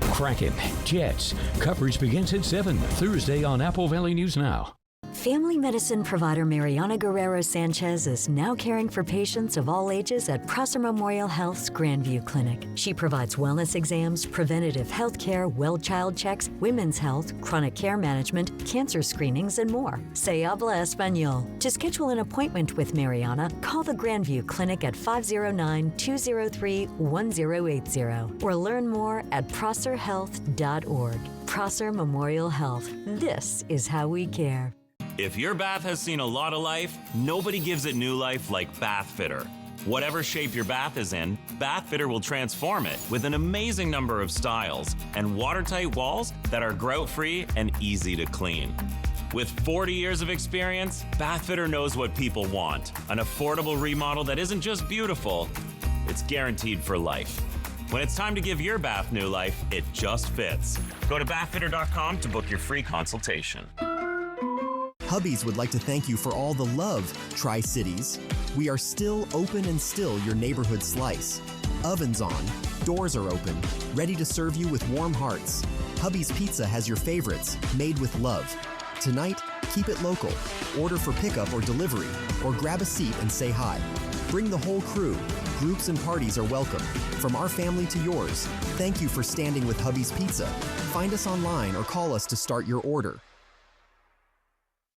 Kraken, Jets. Coverage begins at 7 Thursday on Apple Valley News Now. Family medicine provider Mariana Guerrero Sanchez is now caring for patients of all ages at Prosser Memorial Health's Grandview Clinic. She provides wellness exams, preventative health care, well child checks, women's health, chronic care management, cancer screenings, and more. Se habla español. To schedule an appointment with Mariana, call the Grandview Clinic at 509-203-1080 or learn more at prosserhealth.org. Prosser Memorial Health. This is how we care. If your bath has seen a lot of life, nobody gives it new life like Bath Fitter. Whatever shape your bath is in, Bath Fitter will transform it with an amazing number of styles and watertight walls that are grout-free and easy to clean. With 40 years of experience, Bath Fitter knows what people want. An affordable remodel that isn't just beautiful, it's guaranteed for life. When it's time to give your bath new life, it just fits. Go to bathfitter.com to book your free consultation. Hubby's would like to thank you for all the love, Tri-Cities. We are still open and still your neighborhood slice. Ovens on, doors are open, ready to serve you with warm hearts. Hubby's Pizza has your favorites, made with love. Tonight, keep it local. Order for pickup or delivery, or grab a seat and say hi. Bring the whole crew. Groups and parties are welcome. From our family to yours, thank you for standing with Hubby's Pizza. Find us online or call us to start your order.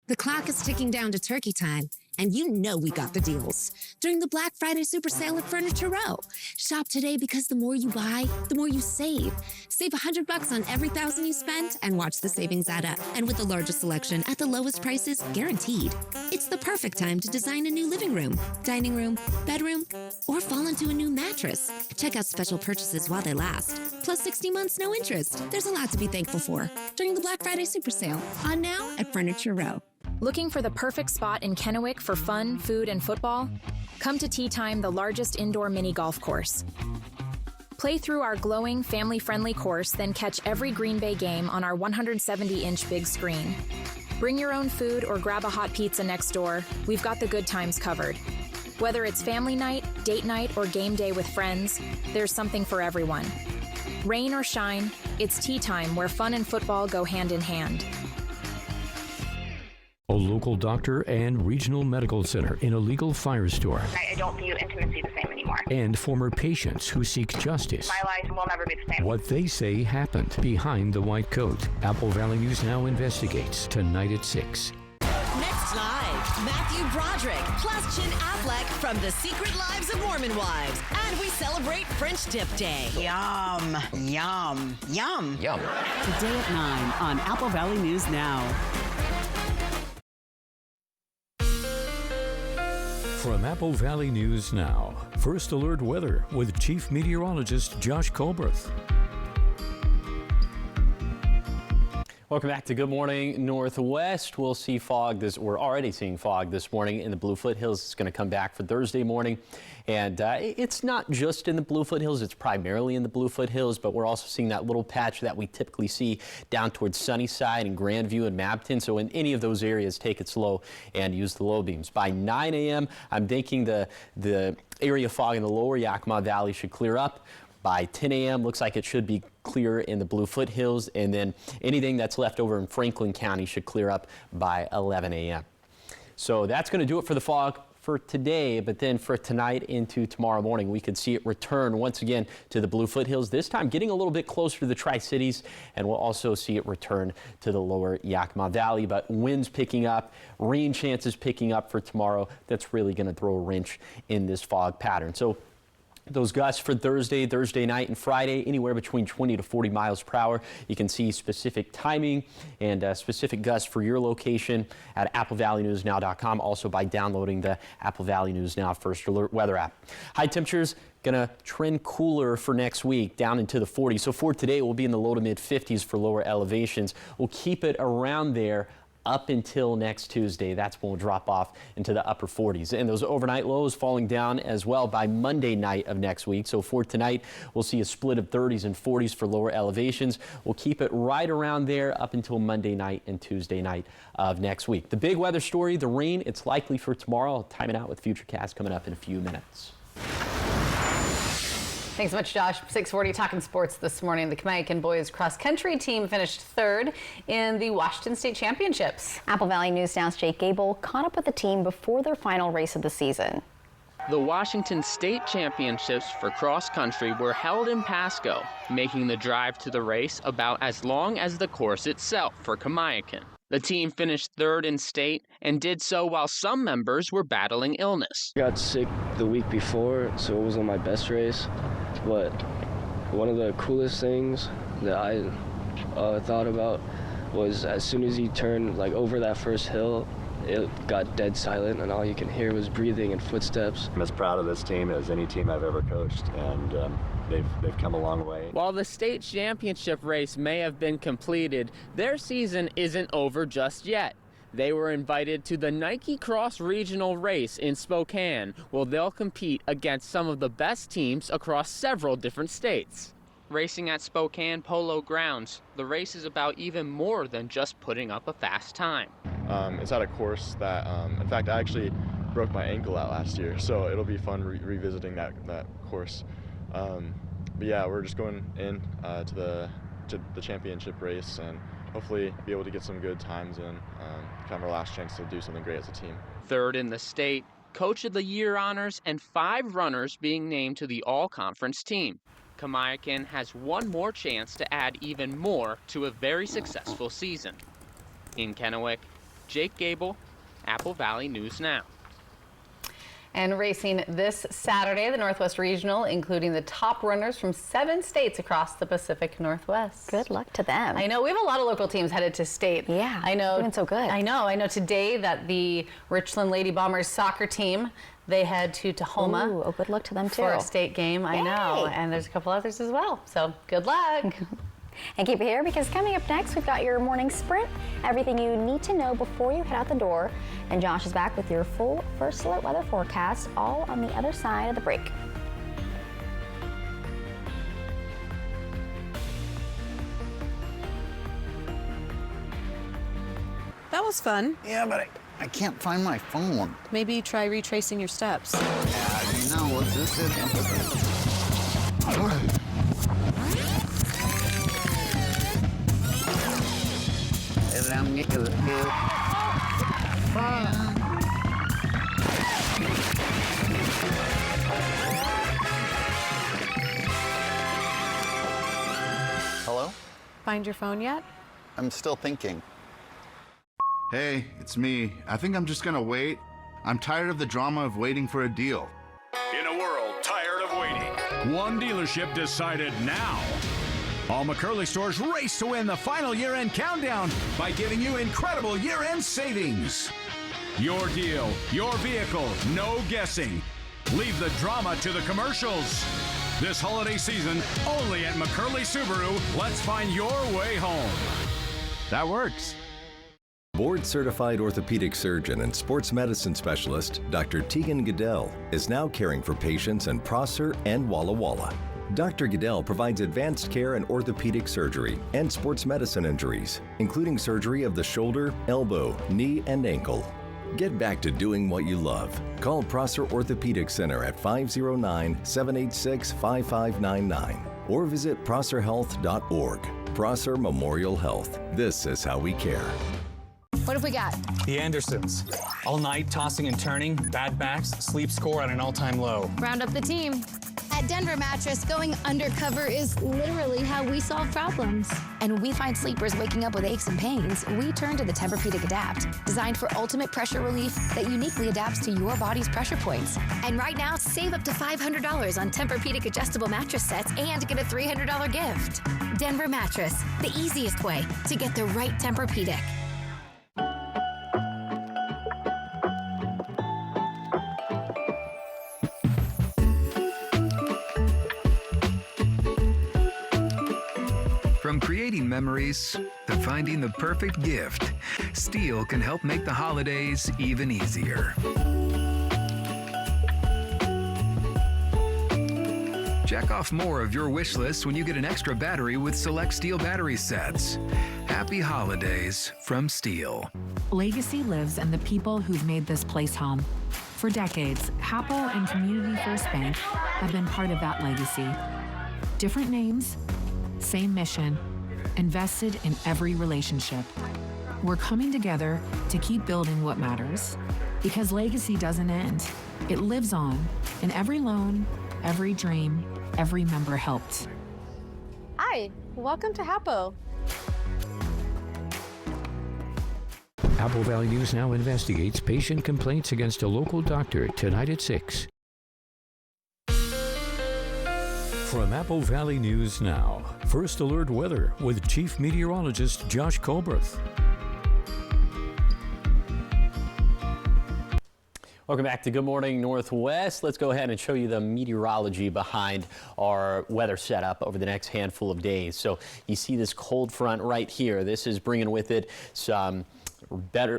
The clock is ticking down to turkey time, and you know we got the deals during the Black Friday Super Sale at Furniture Row. Shop today because the more you buy, the more you save. Save $100 on every $1,000 you spend and watch the savings add up. And with the largest selection at the lowest prices guaranteed, it's the perfect time to design a new living room, dining room, bedroom, or fall into a new mattress. Check out special purchases while they last. Plus 60 months, no interest. There's a lot to be thankful for during the Black Friday Super Sale. On now at Furniture Row. Looking for the perfect spot in Kennewick for fun, food, and football? Come to Tea Time, the largest indoor mini golf course. Play through our glowing, family-friendly course, then catch every Green Bay game on our 170-inch big screen. Bring your own food or grab a hot pizza next door. We've got the good times covered. Whether it's family night, date night, or game day with friends, there's something for everyone. Rain or shine, it's Tea Time where fun and football go hand in hand. A local doctor and regional medical center in a legal fire store. I don't view intimacy the same anymore. And former patients who seek justice. My life will never be the same. What they say happened behind the white coat. Apple Valley News Now investigates tonight at 6. Next live, Matthew Broderick plus Chin Affleck from The Secret Lives of Mormon Wives. And we celebrate French Dip Day. Yum, yum, yum. Yum. Today at 9 on Apple Valley News Now. From Apple Valley News Now, First Alert Weather with Chief Meteorologist Josh Colberth. Welcome back to Good Morning Northwest. We'll see fog we're already seeing fog this morning in the Bluefoot Hills. It's going to come back for Thursday morning. And it's not just in the Bluefoot Hills, it's primarily in the Bluefoot Hills, but we're also seeing that little patch that we typically see down towards Sunnyside and Grandview and Mabton. So in any of those areas, take it slow and use the low beams. By 9 a.m., I'm thinking the area fog in the lower Yakima Valley should clear up. By 10 a.m., looks like it should be clear in the Bluefoot Hills, and then anything that's left over in Franklin County should clear up by 11 a.m. So that's going to do it for the fog for today, but then for tonight into tomorrow morning, we could see it return once again to the Bluefoot Hills, this time getting a little bit closer to the Tri-Cities, and we'll also see it return to the lower Yakima Valley. But winds picking up, rain chances picking up for tomorrow. That's really going to throw a wrench in this fog pattern. So those gusts for Thursday night, and Friday, anywhere between 20 to 40 miles per hour. You can see specific timing and specific gusts for your location at AppleValleyNewsNow.com, also by downloading the Apple Valley News Now First Alert weather app. High temperatures going to trend cooler for next week, down into the 40s. So for today, we'll be in the low to mid 50s for lower elevations. We'll keep it around there up until next Tuesday. That's when we'll drop off into the upper 40s. And those overnight lows falling down as well by Monday night of next week. So for tonight, we'll see a split of 30s and 40s for lower elevations. We'll keep it right around there up until Monday night and Tuesday night of next week. The big weather story, the rain, it's likely for tomorrow. I'll time it out with Futurecast coming up in a few minutes. Thanks so much, Josh. 6:40 talking sports this morning. The Kamiakin boys cross country team finished third in the Washington State Championships. Apple Valley News Now's Jake Gable caught up with the team before their final race of the season. The Washington State Championships for cross country were held in Pasco, making the drive to the race about as long as the course itself for Kamiakin. The team finished third in state and did so while some members were battling illness. I got sick the week before, so it wasn't my best race, but one of the coolest things that I thought about was as soon as he turned over that first hill, it got dead silent, and all you can hear was breathing and footsteps. I'm as proud of this team as any team I've ever coached, and they've come a long way. While the state championship race may have been completed, their season isn't over just yet. They were invited to the Nike Cross Regional Race in Spokane, where they'll compete against some of the best teams across several different states. Racing at Spokane Polo Grounds, the race is about even more than just putting up a fast time. It's at a course that, in fact, I actually broke my ankle out last year, so it'll be fun revisiting that course. But yeah, we're just going in to the championship race and hopefully be able to get some good times and kind of our last chance to do something great as a team. Third in the state, Coach of the Year honors, and 5 runners being named to the all-conference team. Kamiakin has one more chance to add even more to a very successful season. In Kennewick, Jake Gable, Apple Valley News Now. And racing this Saturday, the Northwest Regional, including the top runners from 7 states across the Pacific Northwest. Good luck to them. I know we have a lot of local teams headed to state. Yeah, I know. Doing so good. I know today that the Richland Lady Bombers soccer team, they head to Tahoma. Ooh, oh, good luck to them too. For a state game. I know. Yay. And there's a couple others as well. So good luck. And keep it here, because coming up next, we've got your morning sprint, everything you need to know before you head out the door. And Josh is back with your full First Alert weather forecast, all on the other side of the break. That was fun. Yeah, but I can't find my phone. Maybe try retracing your steps. No, what's this? Hello? Find your phone yet? I'm still thinking. Hey, it's me. I think I'm just gonna wait. I'm tired of the drama of waiting for a deal. In a world tired of waiting, one dealership decided now. All McCurley stores race to win the final year-end countdown by giving you incredible year-end savings. Your deal, your vehicle, no guessing. Leave the drama to the commercials. This holiday season, only at McCurley Subaru, let's find your way home. That works. Board-certified orthopedic surgeon and sports medicine specialist, Dr. Tegan Goodell, is now caring for patients in Prosser and Walla Walla. Dr. Goodell provides advanced care in orthopedic surgery and sports medicine injuries, including surgery of the shoulder, elbow, knee, and ankle. Get back to doing what you love. Call Prosser Orthopedic Center at 509-786-5599 or visit prosserhealth.org. Prosser Memorial Health. This is how we care. What have we got? The Andersons. All night tossing and turning, bad backs, sleep score at an all-time low. Round up the team. At Denver Mattress, going undercover is literally how we solve problems. And when we find sleepers waking up with aches and pains, we turn to the Tempur-Pedic Adapt, designed for ultimate pressure relief that uniquely adapts to your body's pressure points. And right now, save up to $500 on Tempur-Pedic adjustable mattress sets and get a $300 gift. Denver Mattress, the easiest way to get the right Tempur-Pedic. From creating memories to finding the perfect gift, Steel can help make the holidays even easier. Check off more of your wish list when you get an extra battery with select Steel battery sets. Happy holidays from Steel. Legacy lives in the people who've made this place home. For decades, Hapo and Community First Bank have been part of that legacy. Different names, same mission, invested in every relationship. We're coming together to keep building what matters. Because legacy doesn't end. It lives on in every loan, every dream, every member helped. Hi, welcome to Hapo. Apple Valley News Now investigates patient complaints against a local doctor tonight at 6. From Apple Valley News Now, First Alert Weather with Chief Meteorologist Josh Colberth. Welcome back to Good Morning Northwest. Let's go ahead and show you the meteorology behind our weather setup over the next handful of days. So you see this cold front right here. This is bringing with it some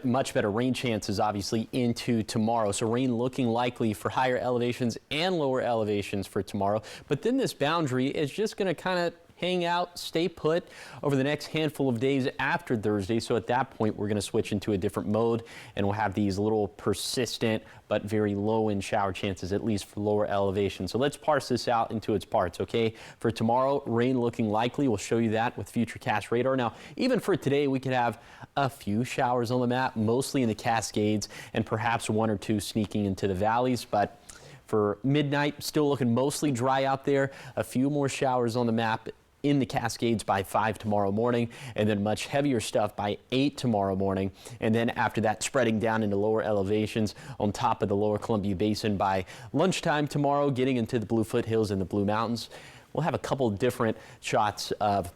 much better rain chances, obviously, into tomorrow. So rain looking likely for higher elevations and lower elevations for tomorrow. But then this boundary is just going to kind of hang out, stay put over the next handful of days after Thursday. So at that point, we're going to switch into a different mode, and we'll have these little persistent but very low in shower chances, at least for lower elevation. So let's parse this out into its parts, okay? For tomorrow, rain looking likely. We'll show you that with Futurecast radar. Now, even for today, we could have a few showers on the map, mostly in the Cascades, and perhaps one or two sneaking into the valleys. But for midnight, still looking mostly dry out there. A few more showers on the map in the Cascades by 5 tomorrow morning, and then much heavier stuff by 8 tomorrow morning. And then after that, spreading down into lower elevations on top of the lower Columbia Basin by lunchtime tomorrow, getting into the Blue Foothills and the Blue Mountains. We'll have a couple different shots of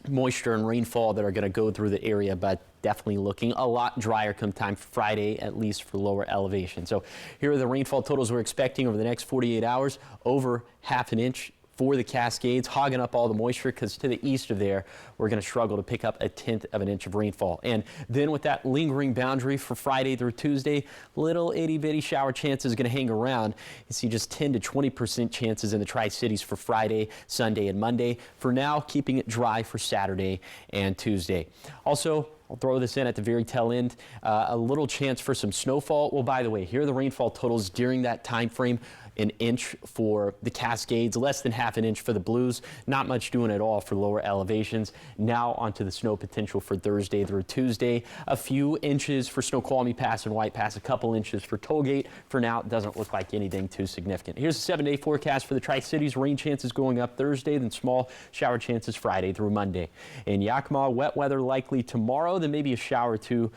moisture and rainfall that are going to go through the area, but definitely looking a lot drier come time for Friday, at least for lower elevation. So here are the rainfall totals we're expecting over the next 48 hours, over ½ an inch for the Cascades, hogging up all the moisture, because to the east of there, we're going to struggle to pick up 1/10 of an inch of rainfall. And then with that lingering boundary for Friday through Tuesday, little itty-bitty shower chances going to hang around. You see just 10 to 20% chances in the Tri-Cities for Friday, Sunday, and Monday. For now, keeping it dry for Saturday and Tuesday. Also, I'll throw this in at the very tail end, a little chance for some snowfall. Well, by the way, here are the rainfall totals during that time frame. 1 inch for the Cascades, less than ½ an inch for the Blues, not much doing at all for lower elevations. Now onto the snow potential for Thursday through Tuesday. A few inches for Snoqualmie Pass and White Pass, a couple inches for Tollgate. For now, it doesn't look like anything too significant. Here's the 7-day forecast for the Tri-Cities. Rain chances going up Thursday, then small shower chances Friday through Monday. In Yakima, wet weather likely tomorrow, then maybe a shower or two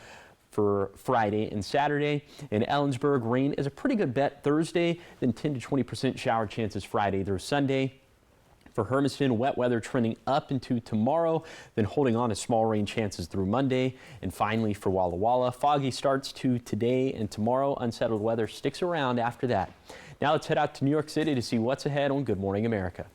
for Friday and Saturday. In Ellensburg, rain is a pretty good bet Thursday, then 10 to 20% shower chances Friday through Sunday. For Hermiston, wet weather trending up into tomorrow, then holding on to small rain chances through Monday. And finally for Walla Walla, foggy starts to today and tomorrow. Unsettled weather sticks around after that. Now let's head out to New York City to see what's ahead on Good Morning America.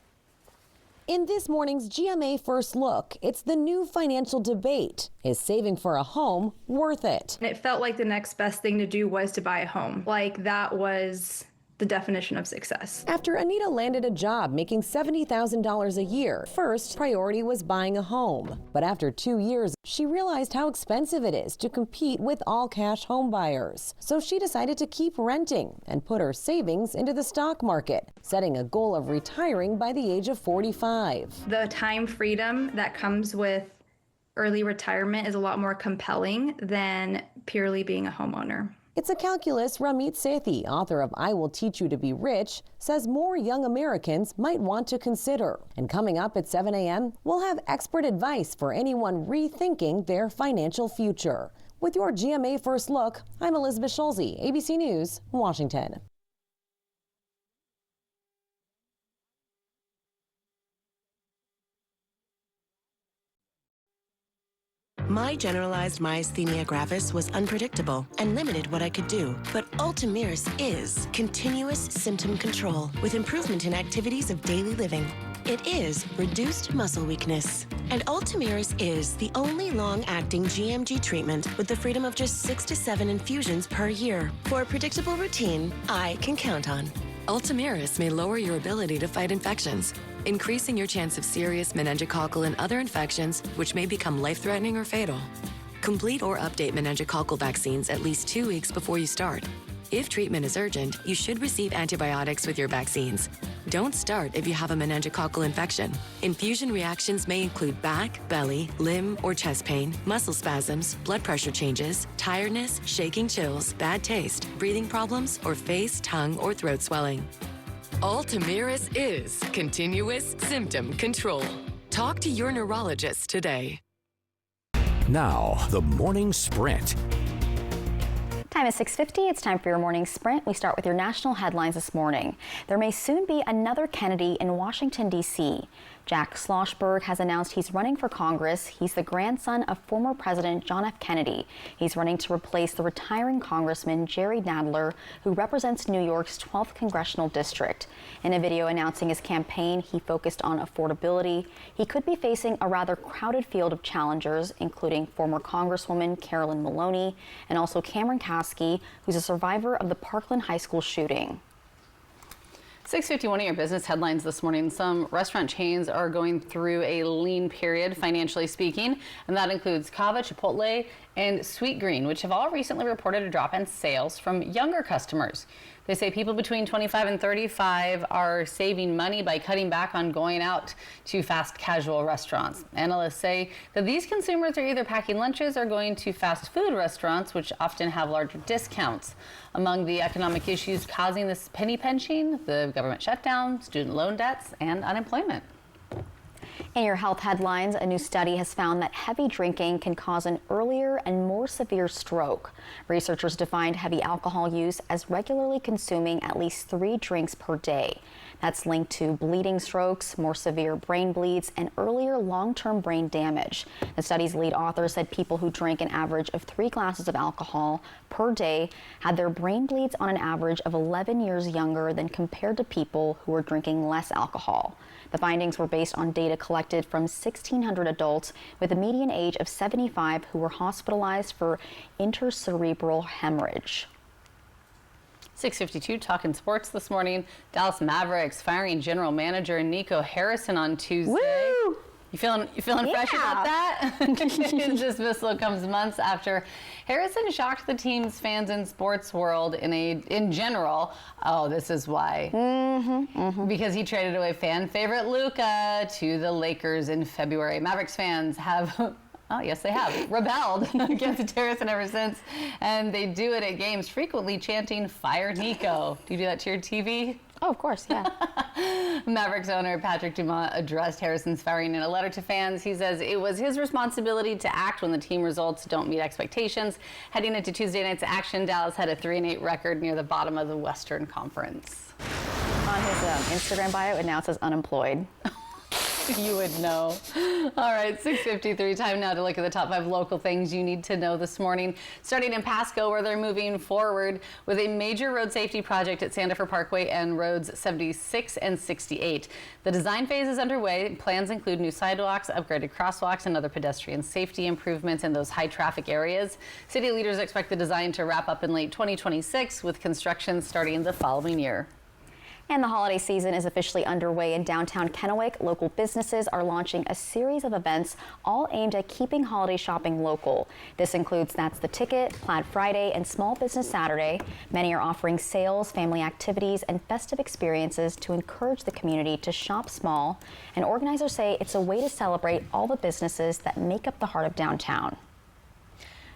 In this morning's GMA First Look, it's the new financial debate. Is saving for a home worth it? It felt like the next best thing to do was to buy a home. Like that was the definition of success. After Anita landed a job making $70,000 a year, first priority was buying a home. But after 2 years, she realized how expensive it is to compete with all cash home buyers. So she decided to keep renting and put her savings into the stock market, setting a goal of retiring by the age of 45. The time freedom that comes with early retirement is a lot more compelling than purely being a homeowner. It's a calculus Ramit Sethi, author of I Will Teach You to Be Rich, says more young Americans might want to consider. And coming up at 7 a.m., we'll have expert advice for anyone rethinking their financial future. With your GMA First Look, I'm Elizabeth Schulze, ABC News, Washington. My generalized myasthenia gravis was unpredictable and limited what I could do. But Ultomiris is continuous symptom control with improvement in activities of daily living. It is reduced muscle weakness. And Ultomiris is the only long-acting GMG treatment with the freedom of just 6 to 7 infusions per year. For a predictable routine I can count on. Ultomiris may lower your ability to fight infections, increasing your chance of serious meningococcal and other infections, which may become life-threatening or fatal. Complete or update meningococcal vaccines at least 2 weeks before you start. If treatment is urgent, you should receive antibiotics with your vaccines. Don't start if you have a meningococcal infection. Infusion reactions may include back, belly, limb, or chest pain, muscle spasms, blood pressure changes, tiredness, shaking chills, bad taste, breathing problems, or face, tongue, or throat swelling. Ultomiris is continuous symptom control. Talk to your neurologist today. Now, the morning sprint. Time is 6:50. It's time for your morning sprint. We start with your national headlines this morning. There may soon be another Kennedy in Washington, D.C. Jack Schlossberg has announced he's running for Congress. He's the grandson of former President John F. Kennedy. He's running to replace the retiring Congressman Jerry Nadler, who represents New York's 12th congressional district. In a video announcing his campaign, he focused on affordability. He could be facing a rather crowded field of challengers, including former Congresswoman Carolyn Maloney and also Cameron Kasky, who's a survivor of the Parkland High School shooting. 6:51 of your business headlines this morning. Some restaurant chains are going through a lean period, financially speaking, and that includes Cava, Chipotle, and Sweetgreen, which have all recently reported a drop in sales from younger customers. They say people between 25 and 35 are saving money by cutting back on going out to fast casual restaurants. Analysts say that these consumers are either packing lunches or going to fast food restaurants, which often have larger discounts. Among the economic issues causing this penny pinching, the government shutdown, student loan debts, and unemployment. In your health headlines, a new study has found that heavy drinking can cause an earlier and more severe stroke. Researchers defined heavy alcohol use as regularly consuming at least 3 drinks per day. That's linked to bleeding strokes, more severe brain bleeds, and earlier long-term brain damage. The study's lead author said people who drank an average of 3 glasses of alcohol per day had their brain bleeds on an average of 11 years younger than compared to people who were drinking less alcohol. The findings were based on data collected from 1,600 adults with a median age of 75 who were hospitalized for intracerebral hemorrhage. 6:52, talking sports this morning. Dallas Mavericks firing general manager Nico Harrison on Tuesday. Woo! You feeling fresh about that? His dismissal comes months after Harrison shocked the team's fans and sports world in general. Oh, this is why. Because he traded away fan favorite Luka to the Lakers in February. Mavericks fans have oh, yes, they have rebelled against Harrison ever since, and they do it at games, frequently chanting, "Fire Nico." Do you do that to your TV? Oh, of course, yeah. Mavericks owner Patrick Dumont addressed Harrison's firing in a letter to fans. He says it was his responsibility to act when the team results don't meet expectations. Heading into Tuesday night's action, Dallas had a 3-8 record near the bottom of the Western Conference. On his Instagram bio, it now says unemployed. You would know. All right, 6:53, time now to look at the top 5 local things you need to know this morning. Starting in Pasco, where they're moving forward with a major road safety project at Sandifer Parkway and roads 76 and 68. The design phase is underway. Plans include new sidewalks, upgraded crosswalks, and other pedestrian safety improvements in those high traffic areas. City leaders expect the design to wrap up in late 2026, with construction starting the following year. And the holiday season is officially underway in downtown Kennewick. Local businesses are launching a series of events all aimed at keeping holiday shopping local. This includes That's the Ticket, Plaid Friday, and Small Business Saturday. Many are offering sales, family activities, and festive experiences to encourage the community to shop small. And organizers say it's a way to celebrate all the businesses that make up the heart of downtown.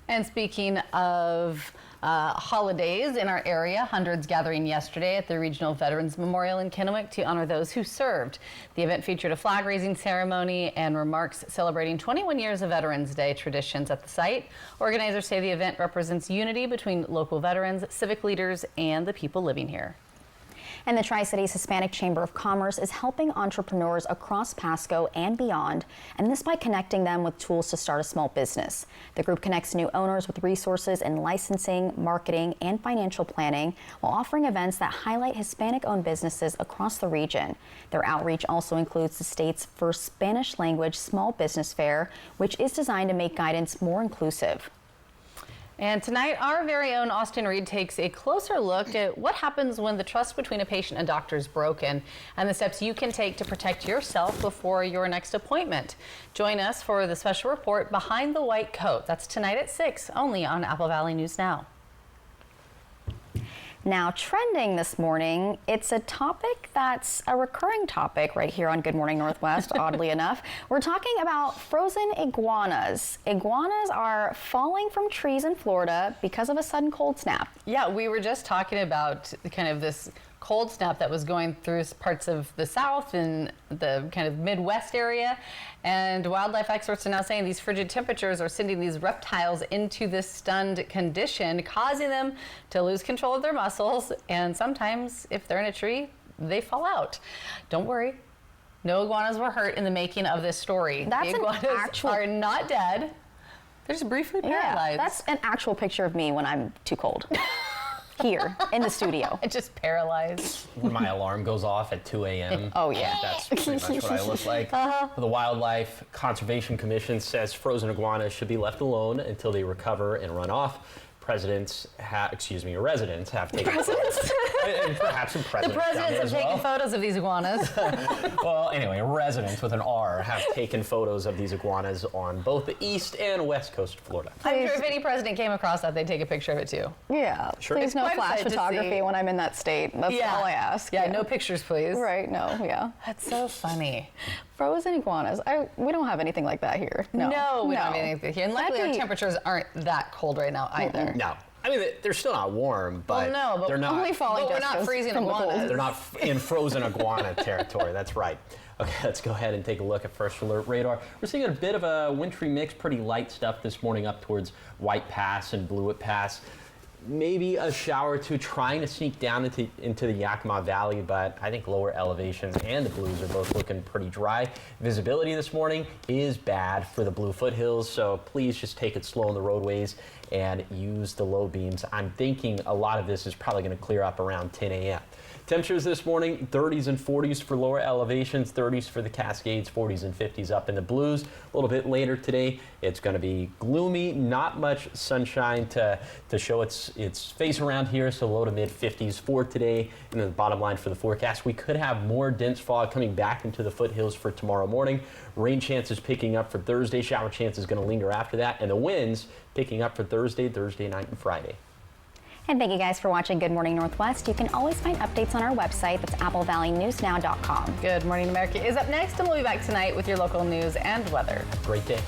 And speaking of holidays in our area, hundreds gathering yesterday at the Regional Veterans Memorial in Kennewick to honor those who served. The event featured a flag-raising ceremony and remarks celebrating 21 years of Veterans Day traditions at the site. Organizers say the event represents unity between local veterans, civic leaders, and the people living here. And the Tri-Cities Hispanic Chamber of Commerce is helping entrepreneurs across Pasco and beyond, and this by connecting them with tools to start a small business. The group connects new owners with resources in licensing, marketing, and financial planning, while offering events that highlight Hispanic-owned businesses across the region. Their outreach also includes the state's first Spanish-language small business fair, which is designed to make guidance more inclusive. And tonight, our very own Austin Reed takes a closer look at what happens when the trust between a patient and doctor is broken, and the steps you can take to protect yourself before your next appointment. Join us for the special report, Behind the White Coat. That's tonight at 6, only on Apple Valley News Now. Now, trending this morning, it's a topic that's a recurring topic right here on Good Morning Northwest, oddly enough. We're talking about frozen iguanas. Iguanas are falling from trees in Florida because of a sudden cold snap. Yeah, we were just talking about kind of this cold snap that was going through parts of the South and the kind of Midwest area. And wildlife experts are now saying these frigid temperatures are sending these reptiles into this stunned condition, causing them to lose control of their muscles. And sometimes, if they're in a tree, they fall out. Don't worry. No iguanas were hurt in the making of this story. That's the iguanas are not dead. They're just briefly paralyzed. Yeah, that's an actual picture of me when I'm too cold. Here in the studio. Just paralyzed. When my alarm goes off at 2 a.m. Oh, yeah. That's pretty much what I look like. The Wildlife Conservation Commission says frozen iguanas should be left alone until they recover and run off. Residents have taken photos. And perhaps some presidents. The presidents have taken photos of these iguanas. Well, anyway, residents with an R have taken photos of these iguanas on both the east and west coast of Florida. I'm sure if any president came across that, they'd take a picture of it too. Yeah, sure. Please no flash photography when I'm in that state. That's all I ask. Yeah, no pictures, please. Right, no, yeah. That's so funny. Frozen iguanas. We don't have anything like that here. No, we don't have anything here. And luckily our temperatures aren't that cold right now either. No. I mean, they're still not warm, but they're not. Only falling we're not freezing iguanas. They're not in frozen iguana territory. That's right. Okay, let's go ahead and take a look at First Alert Radar. We're seeing a bit of a wintry mix, pretty light stuff this morning up towards White Pass and Blewett Pass. Maybe a shower or two trying to sneak down into the Yakima Valley, but I think lower elevations and the Blues are both looking pretty dry. Visibility this morning is bad for the Blue foothills, so please just take it slow on the roadways and use the low beams. I'm thinking a lot of this is probably going to clear up around 10 a.m. Temperatures this morning, 30s and 40s for lower elevations, 30s for the Cascades, 40s and 50s up in the Blues. A little bit later today, it's going to be gloomy, not much sunshine to show its face around here, so low to mid 50s for today. And then the bottom line for the forecast, we could have more dense fog coming back into the foothills for tomorrow morning. Rain chances picking up for Thursday, shower chances going to linger after that, and the winds picking up for Thursday night, and Friday. And thank you guys for watching Good Morning Northwest. You can always find updates on our website. That's applevalleyNewsNow.com. Good Morning America is up next, and we'll be back tonight with your local news and weather. Great day.